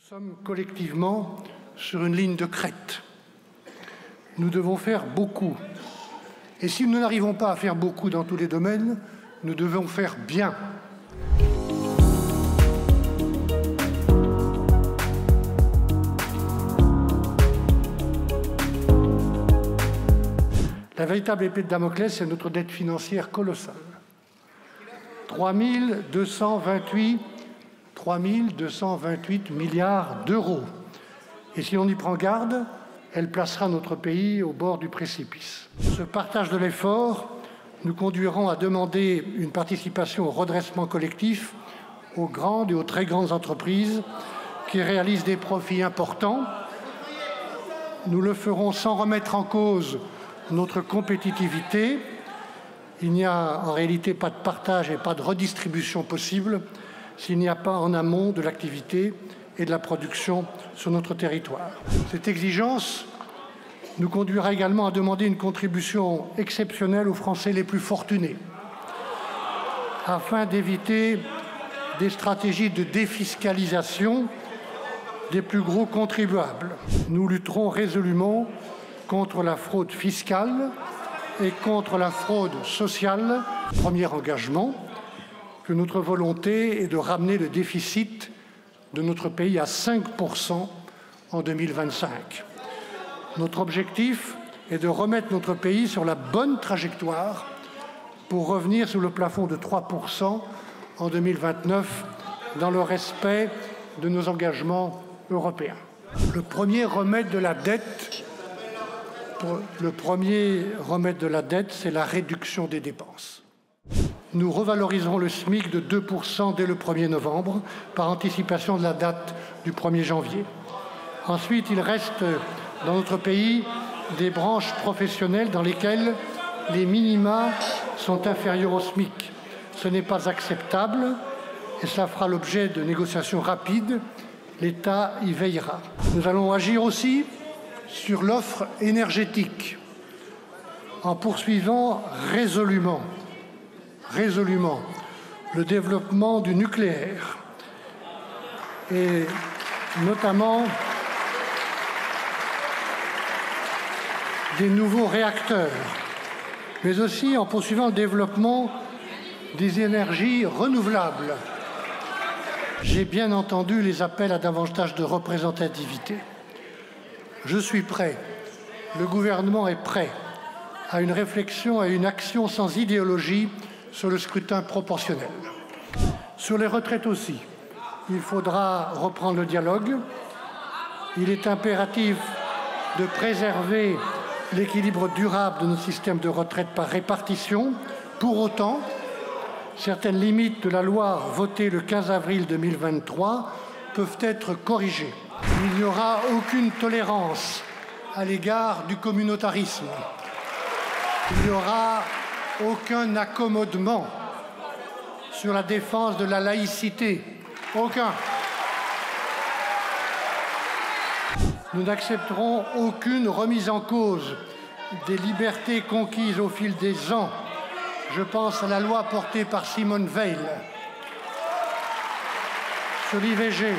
sommes collectivement sur une ligne de crête. Nous devons faire beaucoup. Et si nous n'arrivons pas à faire beaucoup dans tous les domaines, nous devons faire bien. La véritable épée de Damoclès, c'est notre dette financière colossale. 3228 milliards d'euros. Et si on y prend garde, elle placera notre pays au bord du précipice. Ce partage de l'effort nous conduira à demander une participation au redressement collectif aux grandes et aux très grandes entreprises qui réalisent des profits importants. Nous le ferons sans remettre en cause notre compétitivité. Il n'y a en réalité pas de partage et pas de redistribution possible s'il n'y a pas en amont de l'activité et de la production sur notre territoire. Cette exigence nous conduira également à demander une contribution exceptionnelle aux Français les plus fortunés, afin d'éviter des stratégies de défiscalisation des plus gros contribuables. Nous lutterons résolument contre la fraude fiscale et contre la fraude sociale. Premier engagement, que notre volonté est de ramener le déficit de notre pays à 5% en 2025. Notre objectif est de remettre notre pays sur la bonne trajectoire pour revenir sous le plafond de 3% en 2029 dans le respect de nos engagements européens. Le premier remède de la dette, c'est la réduction des dépenses. Nous revaloriserons le SMIC de 2% dès le 1er novembre, par anticipation de la date du 1er janvier. Ensuite, il reste dans notre pays des branches professionnelles dans lesquelles les minima sont inférieurs au SMIC. Ce n'est pas acceptable et cela fera l'objet de négociations rapides. L'État y veillera. Nous allons agir aussi sur l'offre énergétique en poursuivant résolument le développement du nucléaire et notamment des nouveaux réacteurs, mais aussi en poursuivant le développement des énergies renouvelables. J'ai bien entendu les appels à davantage de représentativité. Je suis prêt, le gouvernement est prêt à une réflexion et à une action sans idéologie sur le scrutin proportionnel. Sur les retraites aussi, il faudra reprendre le dialogue. Il est impératif de préserver l'équilibre durable de notre système de retraite par répartition. Pour autant, certaines limites de la loi votée le 15 avril 2023 peuvent être corrigées. Il n'y aura aucune tolérance à l'égard du communautarisme. Il n'y aura aucun accommodement sur la défense de la laïcité. Aucun. Nous n'accepterons aucune remise en cause des libertés conquises au fil des ans. Je pense à la loi portée par Simone Veil sur l'IVG,